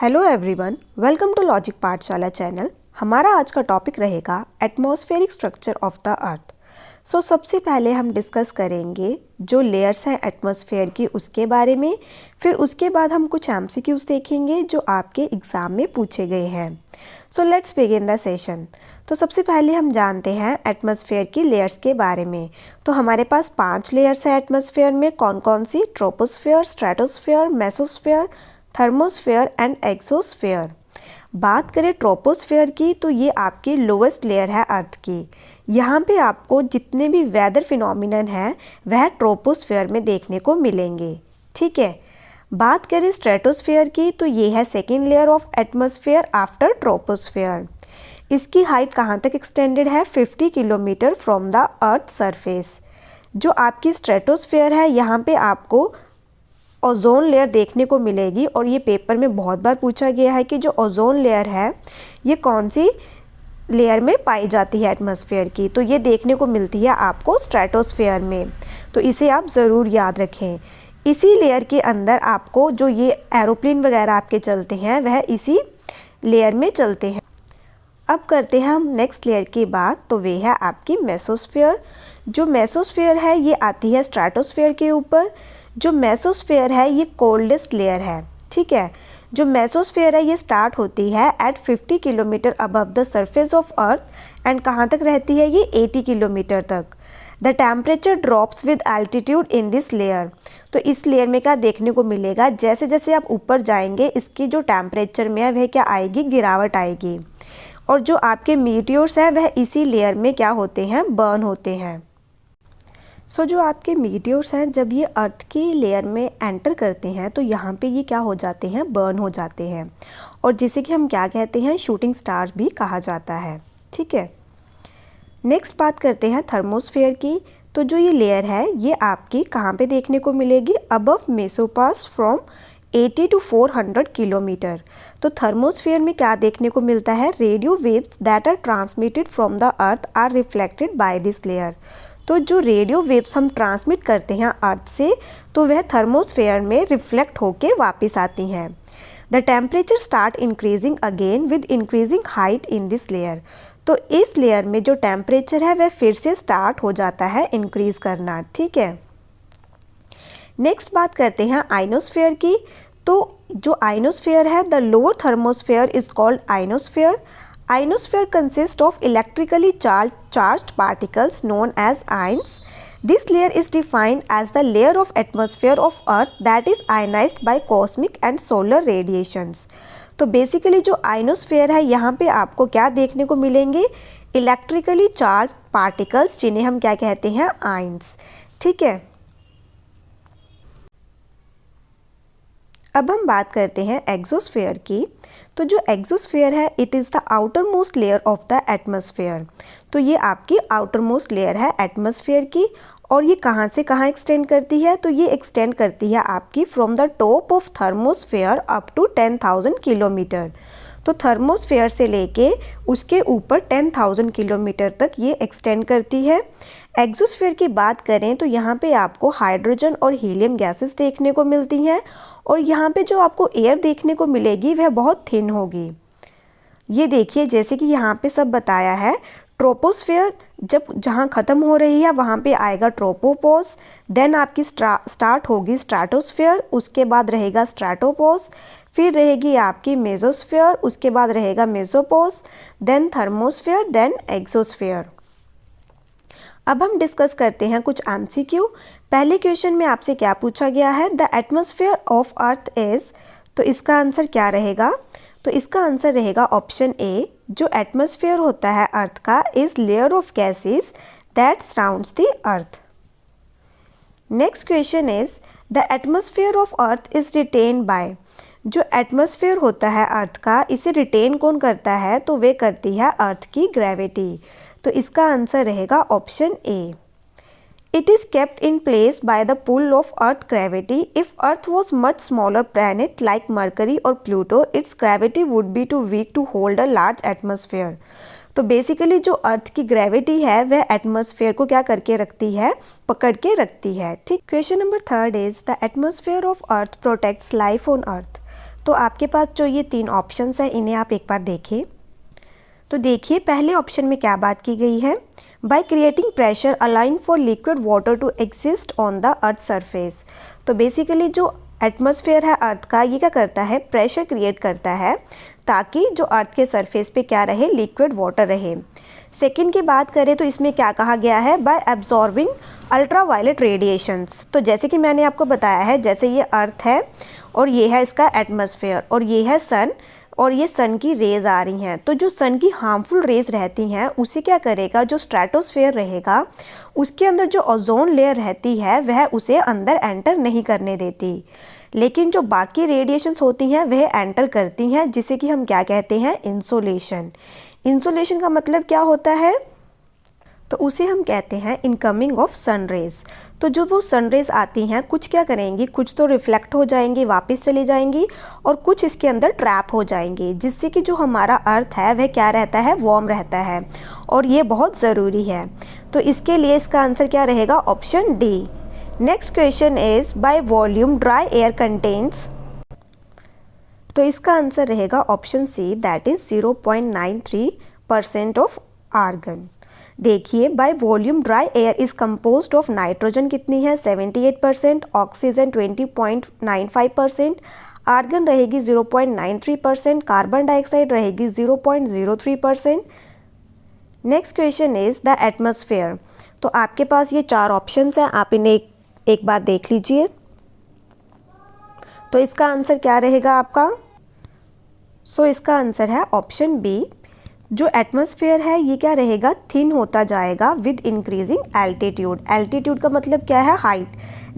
Hello everyone, welcome to logic Pathshala channel. हमारा आज का टॉपिक रहेगा atmospheric structure of the earth. सबसे पहले हम डिस्कस करेंगे जो लेयर्स हैं एटमॉस्फेयर की उसके बारे में। फिर उसके बाद हम कुछ एमसीक्यूज देखेंगे जो आपके एग्ज़ाम में पूछे गए हैं। Let's begin the session. सबसे पहले हम जानते हैं एटमॉस्फेयर की लेयर्स के बारे में। हमारे पास 5 लेयर्स हैं एटमॉस्फेयर में। कौन कौन सी? Troposphere, stratosphere, mesosphere, thermosphere and exosphere. बात करें ट्रोपोस्फेयर की तो ये आपकी लोवेस्ट लेयर है अर्थ की। यहाँ पे आपको जितने भी वेदर फिनोमिनन हैं वह ट्रोपोस्फेयर में देखने को मिलेंगे। ठीक है। बात करें स्ट्रेटोस्फेयर की तो ये है second layer of atmosphere after troposphere. इसकी हाइट कहाँ तक एक्सटेंडेड है? 50 kilometre from the earth surface. जो आपकी स्ट्रेटोस्फेयर है यहाँ पे आपको ओजोन लेयर देखने को मिलेगी, और ये पेपर में बहुत बार पूछा गया है कि जो ओजोन लेयर है ये कौन सी लेयर में पाई जाती है एटमॉस्फेयर की। तो ये देखने को मिलती है आपको स्ट्रेटोस्फेयर में। तो इसे आप ज़रूर याद रखें। इसी लेयर के अंदर आपको जो ये एरोप्लेन वगैरह आपके चलते हैं वह इसी लेयर में चलते हैं। अब करते हैं हम नेक्स्ट लेयर की बात, तो वे है आपकी मेसोस्फेयर। जो मेसोस्फेयर है ये आती है स्ट्रेटोस्फेयर के ऊपर। जो मेसोस्फेयर है ये कोल्डेस्ट लेयर है। ठीक है। जो मेसोस्फेयर है ये स्टार्ट होती है at 50 kilometre above the surface of earth and कहाँ तक रहती है ये? 80 किलोमीटर तक। The temperature drops with altitude in this layer. तो इस लेयर में क्या देखने को मिलेगा? जैसे जैसे आप ऊपर जाएंगे इसकी जो टेम्परेचर में है वह क्या आएगी? गिरावट आएगी। और जो आपके मीटियोर्स हैं वह इसी लेयर में क्या होते हैं? बर्न होते हैं। जो आपके मीटियोर्स हैं जब ये अर्थ की लेयर में एंटर करते हैं तो यहाँ पे ये क्या हो जाते हैं? बर्न हो जाते हैं, और जिसे कि हम क्या कहते हैं? शूटिंग स्टार भी कहा जाता है। ठीक है। नेक्स्ट बात करते हैं थर्मोस्फेयर की। तो जो ये लेयर है ये आपकी कहाँ पे देखने को मिलेगी? Above mesopause from 80 to 400 kilometre. तो थर्मोस्फेयर में क्या देखने को मिलता है? Radio waves that are transmitted from the earth are reflected by this layer. तो जो रेडियो वेव्स हम ट्रांसमिट करते हैं अर्थ से तो वह थर्मोस्फेयर में रिफ्लेक्ट होके वापस आती हैं। The temperature start increasing again with increasing height in this layer. तो इस लेयर में जो टेम्परेचर है वह फिर से स्टार्ट हो जाता है इंक्रीज करना। ठीक है। नेक्स्ट बात करते हैं आइनोस्फेयर की। तो जो आइनोस्फेयर है the lower thermosphere is called ionosphere. Ionosphere consists of electrically charged particles known as ions. This layer is defined as the layer of atmosphere of Earth that is ionized by cosmic and solar radiations. तो basically जो ionosphere है यहाँ पे आपको क्या देखने को मिलेंगे? इलेक्ट्रिकली चार्ज पार्टिकल्स जिन्हें हम क्या कहते हैं? आयंस। ठीक है। अब हम बात करते हैं एक्सोस्फेयर की। तो जो एक्सोस्फेयर है it is the outer most layer of the atmosphere. तो ये आपकी आउटर मोस्ट लेयर है एटमॉस्फेयर की, और ये कहाँ से कहाँ एक्सटेंड करती है? तो ये एक्सटेंड करती है आपकी from the top of thermosphere up to 10,000 kilometre. तो थर्मोस्फेयर से लेके उसके ऊपर 10,000 किलोमीटर तक ये एक्सटेंड करती है। एक्सोस्फेयर की बात करें तो यहाँ पे आपको हाइड्रोजन और हीलियम गैसेस देखने को मिलती हैं, और यहाँ पे जो आपको एयर देखने को मिलेगी वह बहुत थिन होगी। ये देखिए जैसे कि यहाँ पे सब बताया है। ट्रोपोस्फेयर जब जहाँ ख़त्म हो रही है वहाँ पे आएगा ट्रोपोपॉज, देन आपकी स्टार्ट होगी स्ट्रेटोस्फेयर, उसके बाद रहेगा स्ट्रेटोपॉज, फिर रहेगी आपकी मेसोस्फेयर, उसके बाद रहेगा mesopause, then thermosphere, then exosphere. अब हम डिस्कस करते हैं कुछ एमसीक्यू। पहले क्वेश्चन में आपसे क्या पूछा गया है? The atmosphere of earth is. तो इसका आंसर क्या रहेगा? तो इसका आंसर रहेगा ऑप्शन ए। जो एटमॉस्फेयर होता है अर्थ का is layer of gases that surrounds the earth. Next question is the atmosphere of earth is written by. जो एटमॉस्फेयर होता है अर्थ का इसे रिटेन कौन करता है? तो वे करती है अर्थ की ग्रेविटी। तो इसका आंसर रहेगा option A. It is kept in place by the pull of Earth gravity. If Earth was much smaller planet like Mercury or Pluto, its gravity would be too weak to hold a large atmosphere. तो basically जो अर्थ की gravity है वह atmosphere को क्या करके रखती है? पकड़ के रखती है। ठीक। Question number 3 is the atmosphere of earth protects life on earth. तो आपके पास जो ये 3 ऑप्शंस हैं इन्हें आप एक बार देखें। तो देखिए पहले ऑप्शन में क्या बात की गई है, by creating pressure allowing for liquid water to exist on the earth surface. तो बेसिकली जो एटमॉस्फेयर है अर्थ का, ये क्या करता है, प्रेशर क्रिएट करता है ताकि जो अर्थ के सरफेस पे क्या रहे, लिक्विड वाटर रहे। सेकंड की बात करें तो इसमें क्या कहा गया है, बाय एब्जॉर्बिंग अल्ट्रावायलेट रेडिएशंस। तो जैसे कि मैंने आपको बताया है, जैसे ये अर्थ है और ये है इसका एटमॉस्फेयर और ये है सन, और ये सन की रेज़ आ रही हैं। तो जो सन की हार्मफुल रेज़ रहती हैं उसे क्या करेगा, जो स्ट्रेटोस्फेयर रहेगा उसके अंदर जो ओजोन लेयर रहती है वह उसे अंदर एंटर नहीं करने देती, लेकिन जो बाकी रेडिएशंस होती हैं वह एंटर करती हैं, जिसे कि हम क्या कहते हैं, इंसोलेशन। इंसोलेशन का मतलब क्या होता है, तो उसे हम कहते हैं इनकमिंग ऑफ सन रेज। तो जो वो सन रेज आती हैं कुछ क्या करेंगी, कुछ तो रिफ्लेक्ट हो जाएंगी, वापस चली जाएंगी, और कुछ इसके अंदर ट्रैप हो जाएंगी, जिससे कि जो हमारा अर्थ है वह क्या रहता है, वार्म रहता है, और ये बहुत ज़रूरी है। तो इसके लिए इसका आंसर क्या रहेगा, option D. Next question is by volume dry air contains. तो इसका आंसर रहेगा option C, that is 0.93% of argon. देखिए by volume dry air is composed of nitrogen कितनी है, 78%, ऑक्सीजन 20.95%, आर्गन रहेगी 0.93%, कार्बन डाइऑक्साइड रहेगी 0.03%। Next question is the atmosphere. तो आपके पास ये 4 ऑप्शंस हैं, आप इन्हें एक बार देख लीजिए। तो इसका आंसर क्या रहेगा आपका, इसका आंसर है ऑप्शन बी। जो एटमॉस्फेयर है ये क्या रहेगा, थिन होता जाएगा विद इंक्रीजिंग एल्टीट्यूड। एल्टीट्यूड का मतलब क्या है, हाइट।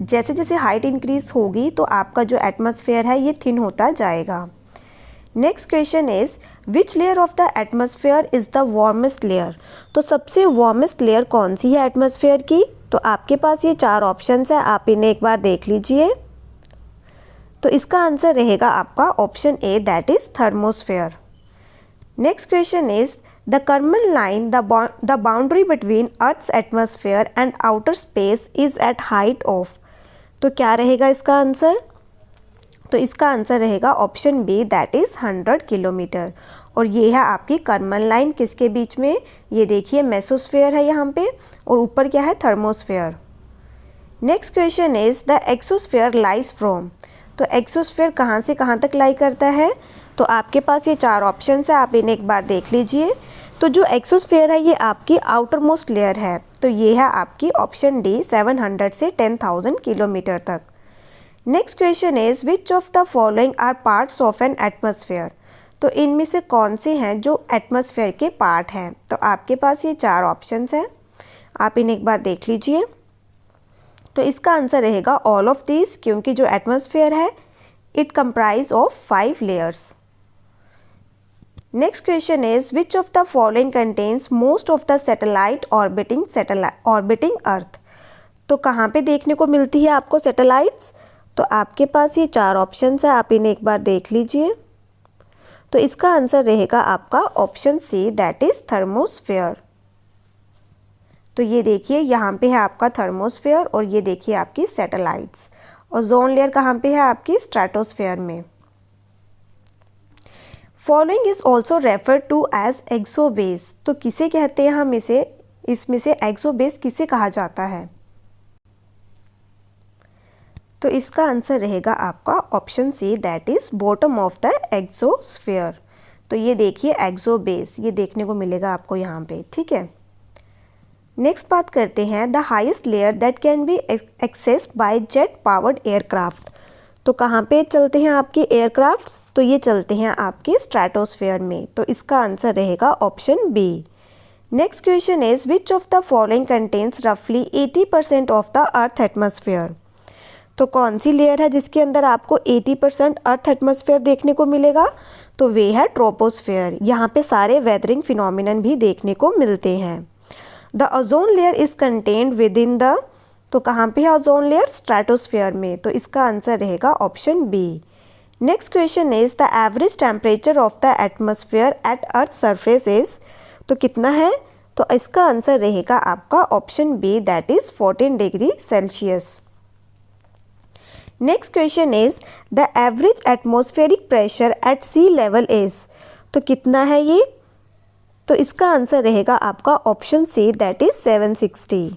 जैसे जैसे हाइट इंक्रीज होगी तो आपका जो एटमॉस्फेयर है ये थिन होता जाएगा। Next question is which layer of the atmosphere is the warmest layer. तो सबसे वार्मेस्ट लेयर कौन सी है एटमॉस्फेयर की, तो आपके पास ये 4 ऑप्शंस हैं, आप इन्हें एक बार देख लीजिए। तो इसका आंसर रहेगा आपका option A, that is thermosphere. Next question is the Karman line, the boundary between earth's atmosphere and outer space is at height of. तो क्या रहेगा इसका आंसर, तो इसका आंसर रहेगा option B, that is 100 kilometre. और ये है आपकी कर्मल लाइन, किसके बीच में, ये देखिए मेसोस्फेयर है यहाँ पे, और ऊपर क्या है, thermosphere. Next question is the exosphere lies from. तो एक्सोस्फेयर कहाँ से कहाँ तक लाई करता है, तो आपके पास ये 4 ऑप्शन है, आप इन्हें एक बार देख लीजिए। तो जो एक्सोस्फेयर है ये आपकी आउटर मोस्ट लेयर है, तो ये है आपकी ऑप्शन डी, 700 से 10,000 किलोमीटर तक। Next question is which of the following are parts of an atmosphere. तो इनमें से कौन से हैं जो एटमॉस्फेयर के पार्ट हैं, तो आपके पास ये 4 ऑप्शंस हैं, आप इन्हें एक बार देख लीजिए। तो इसका आंसर रहेगा ऑल ऑफ दिस, क्योंकि जो एटमॉस्फेयर है it comprise of 5 layers. Next question is which of the following contains most of the satellite orbiting earth. तो कहाँ पे देखने को मिलती है आपको सैटेलाइट्स, तो आपके पास ये 4 ऑप्शंस है, आप इन्हें एक बार देख लीजिए। तो इसका आंसर रहेगा आपका option C, that is thermosphere. तो ये देखिए यहाँ पे है आपका थर्मोस्फेयर, और ये देखिए आपकी सैटेलाइट्स, और ओजोन लेयर कहाँ पे है आपकी, स्ट्रेटोस्फेयर में। Following is also refer to as exobase. तो किसे कहते हैं हम इसे, इसमें से एक्सोबेस किसे कहा जाता है, तो इसका आंसर रहेगा आपका option C, that is bottom of the exosphere. तो ये देखिए एक्सोबेस, ये देखने को मिलेगा आपको यहाँ पे, ठीक है। नेक्स्ट बात करते हैं the highest layer that can be accessed by jet powered aircraft. तो कहाँ पे चलते हैं आपके एयरक्राफ्ट्स, तो ये चलते हैं आपके स्ट्रेटोस्फेयर में, तो इसका आंसर रहेगा option B. Next question is which of the following contains रफली 80% ऑफ द अर्थ एटमॉस्फेयर। तो कौन सी लेयर है जिसके अंदर आपको 80% अर्थ एटमॉस्फेयर देखने को मिलेगा, तो वे है ट्रोपोस्फेयर। यहाँ पे सारे वेदरिंग फिनोमिनन भी देखने को मिलते हैं। The ozone layer is contained with in the, तो कहाँ पे है ओजोन लेयर, स्ट्रेटोस्फेयर में, तो इसका आंसर रहेगा option B. Next question is the average temperature of the atmosphere at earth surface is. तो कितना है, तो इसका आंसर रहेगा आपका option B, that is 14 degree Celsius. Next question is the average atmospheric pressure at sea level is, तो कितना है ये? तो इसका आंसर रहेगा आपका option C, that is 760।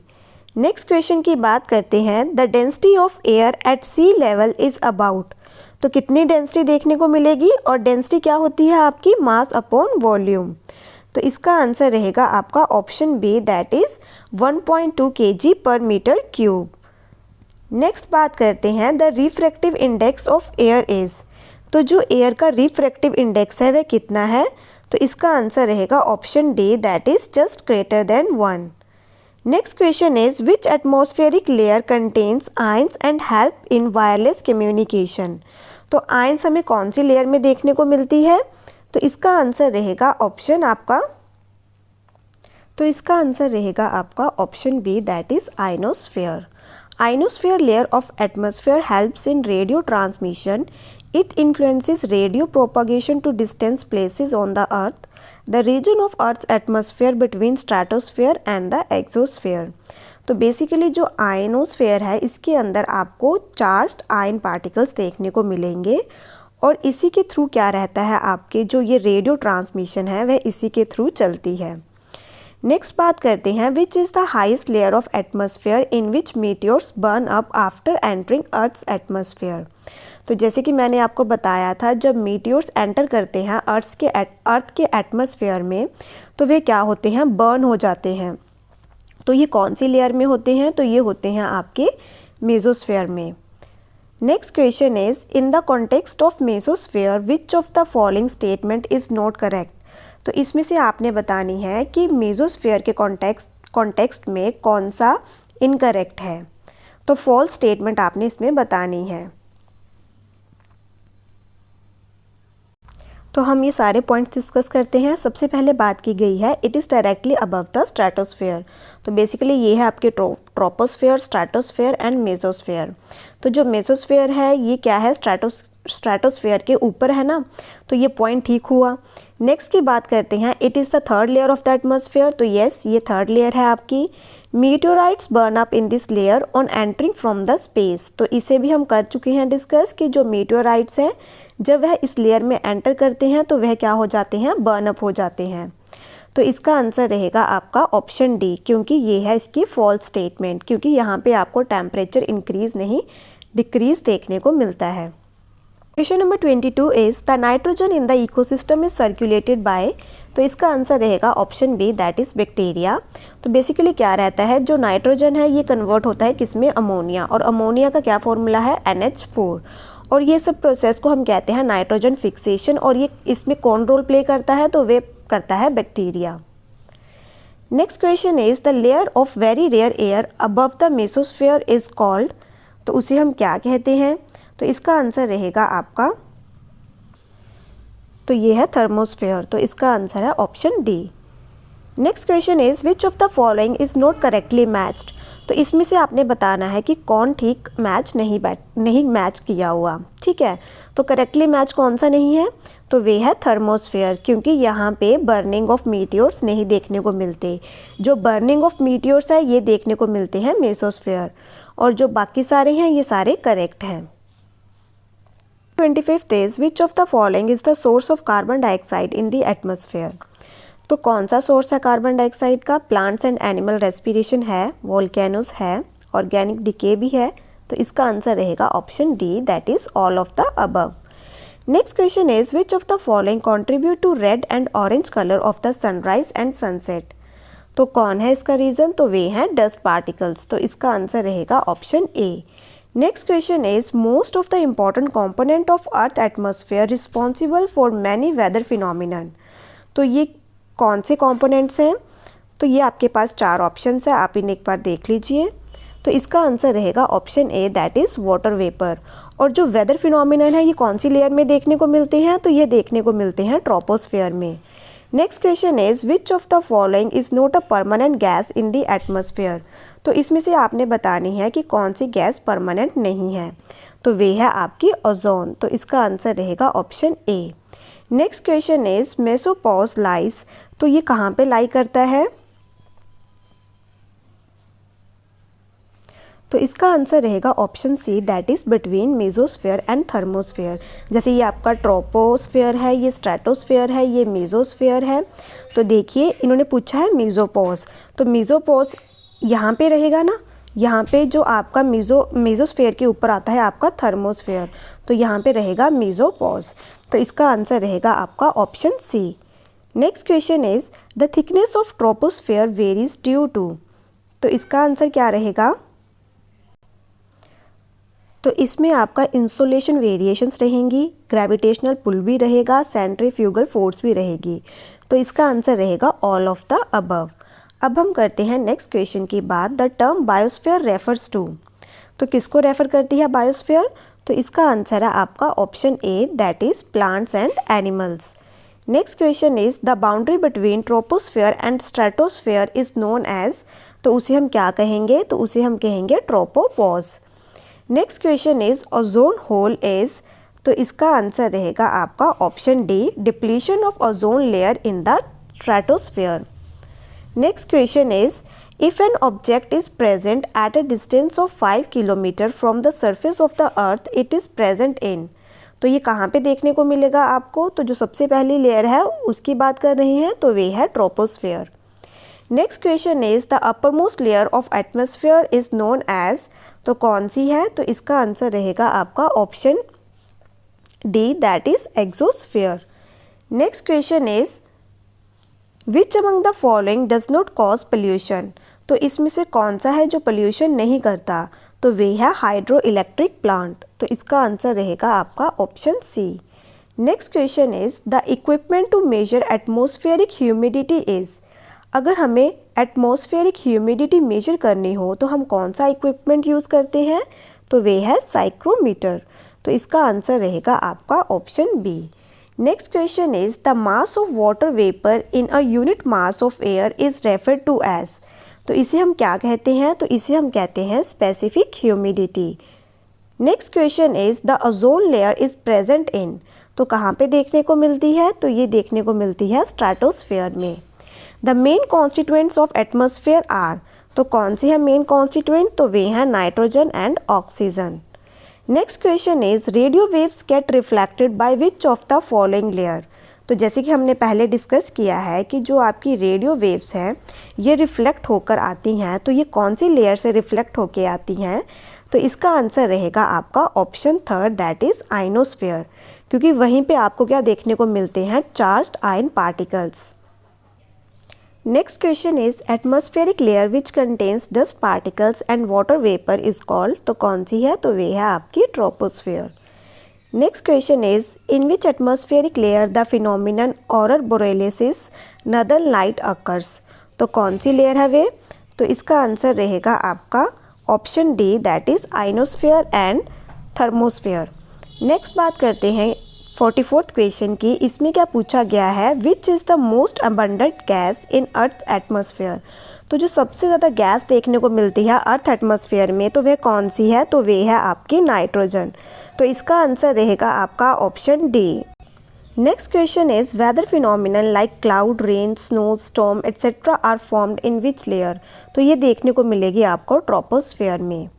Next question की बात करते हैं, the density of air eight sea level is about, तो कितनी डेंसिटी देखने को मिलेगी? और डेंसिटी क्या होती है आपकी? Mass upon volume. तो इसका आंसर रहेगा आपका option B, that is 1.2 kg per metre cube. Next बात करते हैं, the refractive index of air is, तो जो एयर का रिफ्रैक्टिव इंडेक्स है वह कितना है? तो इसका आंसर रहेगा option D, that is just greater than 1। Next question is which atmospheric layer contains ions and help in wireless communication, तो आयंस हमें कौन सी लेयर में देखने को मिलती है? तो इसका आंसर रहेगा option option B, that is ionosphere. Ionosphere layer of atmosphere helps in radio transmission. It influences radio propagation to distant places on the earth. The region of earth's atmosphere between stratosphere and the exosphere. तो basically जो ionosphere है इसके अंदर आपको charged ion particles देखने को मिलेंगे और इसी के थ्रू क्या रहता है, आपके जो ये रेडियो ट्रांसमिशन है वह इसी के थ्रू चलती है। नेक्स्ट बात करते हैं, which is the highest layer of atmosphere in which meteors burn up after entering earth's atmosphere. तो जैसे कि मैंने आपको बताया था, जब मीटियोर्स एंटर करते हैं अर्थ के एटमॉस्फेयर में तो वे क्या होते हैं? बर्न हो जाते हैं। तो ये कौन सी लेयर में होते हैं? तो ये होते हैं आपके मेसोस्फेयर में। Next question is, in the context of mesosphere which of the following statement is not correct, तो इसमें से आपने बतानी है कि मेसोस्फेयर के कॉन्टेक्स्ट में कौन सा इनकरेक्ट है। तो फॉल्स स्टेटमेंट आपने इसमें बतानी है। तो हम ये सारे पॉइंट्स डिस्कस करते हैं। सबसे पहले बात की गई है, it is directly above the stratosphere. तो बेसिकली ये है आपके ट्रोपोस्फेयर, स्ट्रेटोस्फेयर एंड मेसोस्फेयर। तो जो मेसोस्फेयर है ये क्या है? स्ट्रेटोस्फेयर के ऊपर है ना, तो ये पॉइंट ठीक हुआ। नेक्स्ट की बात करते हैं, it is the third layer of the atmosphere. तो येस, ये थर्ड लेयर है आपकी। Meteorites burn up in this layer on entering from the space. तो इसे भी हम कर चुके हैं डिस्कस कि जो मीटियोराइट्स हैं जब वह इस लेयर में एंटर करते हैं तो वह क्या हो जाते हैं? बर्न अप हो जाते हैं। तो इसका आंसर रहेगा आपका ऑप्शन डी, क्योंकि ये है इसकी फॉल्स स्टेटमेंट, क्योंकि यहाँ पे आपको टेम्परेचर इंक्रीज नहीं डिक्रीज देखने को मिलता है। Question number 22 is the nitrogen in the ecosystem is circulated by, तो इसका आंसर रहेगा option B, that is bacteria. तो बेसिकली क्या रहता है, जो नाइट्रोजन है ये कन्वर्ट होता है किसमें? अमोनिया, और अमोनिया का क्या फॉर्मूला है? NH4। और ये सब प्रोसेस को हम कहते हैं नाइट्रोजन फिक्सेशन, और ये इसमें कौन रोल प्ले करता है? तो वे करता है bacteria. Next question is the layer of very rare air above the mesosphere is called, तो उसे हम क्या कहते हैं? तो इसका आंसर रहेगा आपका, तो ये है थर्मोस्फेयर। तो इसका आंसर है option D. Next question is which of the following is not correctly matched, तो इसमें से आपने बताना है कि कौन ठीक मैच नहीं मैच किया हुआ। ठीक है, तो करेक्टली मैच कौन सा नहीं है? तो वे है थर्मोस्फेयर, क्योंकि यहाँ पे बर्निंग ऑफ मीटियोर्स नहीं देखने को मिलते। जो बर्निंग ऑफ मीटियोर्स है ये देखने को मिलते हैं मेसोस्फेयर, और जो बाकी सारे हैं ये सारे करेक्ट हैं। 25th is which of the following is the source of carbon dioxide in the atmosphere, तो कौन सा सोर्स है कार्बन डाइऑक्साइड का? प्लांट्स एंड एनिमल रेस्पिरेशन है, वोल्केनोस है, ऑर्गेनिक डिके भी है। तो इसका आंसर रहेगा option D, that is all of the above. Next question is which of the following contribute to red and orange colour of the sunrise and sunset, तो कौन है इसका रीज़न? तो वे हैं डस्ट पार्टिकल्स। तो इसका आंसर रहेगा option A. Next question is most of the important component of earth atmosphere responsible for many weather phenomenon, तो ये कौन से कंपोनेंट्स हैं? तो ये आपके पास 4 ऑप्शंस है, आप इन्हें एक बार देख लीजिए। तो इसका आंसर रहेगा option A, that is water vapour. और जो वेदर फिनोमिनन है ये कौन सी लेयर में देखने को मिलते हैं? तो ये देखने को मिलते हैं ट्रोपोस्फेयर में। Next question is which of the following is not a permanent gas in the atmosphere, तो इसमें से आपने बतानी है कि कौन सी गैस परमानेंट नहीं है। तो वे है आपकी ओजोन। तो इसका आंसर रहेगा option A. Next question is mesopause lies, तो ये कहाँ पे लाई करता है? तो इसका आंसर रहेगा option C, that is between mesosphere and thermosphere. जैसे ये आपका ट्रोपोस्फेयर है, ये स्ट्रेटोस्फेयर है, ये मेसोस्फेयर है। तो देखिए इन्होंने पूछा है मेसोपॉज, तो मेसोपॉज यहाँ पे रहेगा ना, यहाँ पे जो आपका मेसोस्फेयर के ऊपर आता है आपका थर्मोस्फेयर, तो यहाँ पे रहेगा मेसोपॉज। तो इसका आंसर रहेगा आपका option C. Next question is the thickness of troposphere varies due to. तो इसका आंसर क्या रहेगा? तो इसमें आपका इंसोलेशन वेरिएशंस रहेंगी, ग्रेविटेशनल पुल भी रहेगा, सेंट्रीफ्यूगल फोर्स भी रहेगी। तो इसका आंसर रहेगा ऑल ऑफ द अबव। अब हम करते हैं नेक्स्ट क्वेश्चन की बात। The term biosphere refers to. तो किसको रेफर करती है बायोस्फीयर? तो इसका आंसर है आपका option A, that is plants and animals. Next question is the boundary between troposphere and stratosphere is known as. तो उसे हम क्या कहेंगे? तो उसे हम कहेंगे tropopause. Next question is ozone hole is. तो इसका आंसर रहेगा आपका option D, depletion of ozone layer in the stratosphere. Next question is if an object is present at a distance of 5 kilometre from the surface of the earth it is present in. तो ये कहाँ पे देखने को मिलेगा आपको? तो जो सबसे पहली लेयर है उसकी बात कर रहे हैं, तो वे है troposphere. Next question is the upper most layer of atmosphere is known as. तो कौन सी है? तो इसका आंसर रहेगा आपका option D, that is exosphere. Next question is which among the following does not cause pollution. तो इसमें से कौन सा है जो पोल्यूशन नहीं करता? तो वे है हाइड्रो इलेक्ट्रिक प्लांट। तो इसका आंसर रहेगा आपका option C. Next question is the equipment to measure atmospheric humidity is. अगर हमें एटमॉस्फेरिक ह्यूमिडिटी मेजर करनी हो तो हम कौन सा इक्विपमेंट यूज़ करते हैं? तो वे है साइक्रोमीटर। तो इसका आंसर रहेगा आपका option B. Next question is the mass of water vapour in a unit mass of air is referred to as. तो इसे हम क्या कहते हैं? तो इसे हम कहते हैं specific humidity. Next question is the ozone layer is present in. तो कहाँ पे देखने को मिलती है? तो ये देखने को मिलती है स्ट्रेटोस्फेयर में। The main constituents of atmosphere are. तो कौन सी है मेन कॉन्स्टिट्यूएंट? तो वे हैं nitrogen and oxygen. Next question is radio waves get reflected by which of the following layer. तो जैसे कि हमने पहले डिस्कस किया है कि जो आपकी रेडियो वेव्स हैं ये रिफ्लेक्ट होकर आती हैं, तो ये कौन सी लेयर से रिफ्लेक्ट होकर आती हैं? तो इसका आंसर रहेगा आपका option third, that is ionosphere, क्योंकि वहीं पे आपको क्या देखने को मिलते हैं? Charged ion particles. Next question is atmospheric layer which contains dust particles and water vapour is called. तो कौन सी है? तो वे है आपकी troposphere. Next question is in which atmospheric layer the phenomenon aurora borealis northern light occurs. तो कौन सी लेयर है वे? तो इसका आंसर रहेगा आपका option D, that is ionosphere and thermosphere. Next बात करते हैं 44th क्वेश्चन की। इसमें क्या पूछा गया है? विच is the most abundant gas in earth atmosphere. तो जो सबसे ज़्यादा गैस देखने को मिलती है अर्थ एटमॉस्फेयर में, तो वह कौन सी है? तो वे है आपकी नाइट्रोजन। तो इसका आंसर रहेगा आपका option D. Next question is weather phenomenon like cloud, rain, snow, storm etcetera are formed in which layer. तो ये देखने को मिलेगी आपको ट्रोपोस्फेयर में।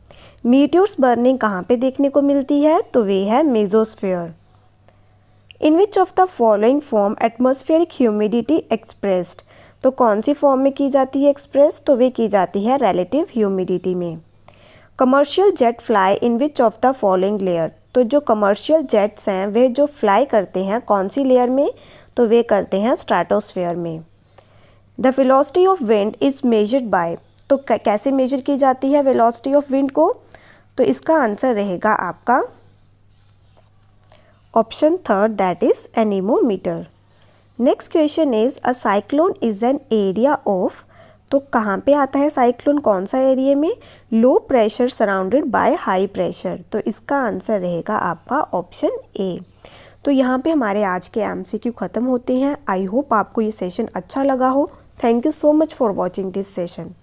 मीटियोर्स बर्निंग कहाँ पे देखने को मिलती है? तो वे है mesosphere. In which of the following form atmospheric humidity expressed. तो कौन सी फॉर्म में की जाती है एक्सप्रेस? तो वे की जाती है रिलेटिव ह्यूमिडिटी में। Commercial jet fly in which of the following layer. तो जो कमर्शियल जेट्स हैं वे जो फ्लाई करते हैं कौन सी लेयर में? तो वे करते हैं स्ट्रेटोस्फेयर में। The velocity of wind is measured by. तो कैसे मेजर की जाती है वेलोसिटी ऑफ विंड को? तो इसका आंसर रहेगा आपका option third, that is anemometer. Next question is a cyclone is an area of. तो कहाँ पे आता है साइक्लोन? कौन सा एरिया में? Low pressure surrounded by high pressure. तो इसका आंसर रहेगा आपका ऑप्शन ए। तो यहाँ पे हमारे आज के MCQ ख़त्म होते हैं। आई होप आपको ये सेशन अच्छा लगा हो। Thank you so much for watching this session.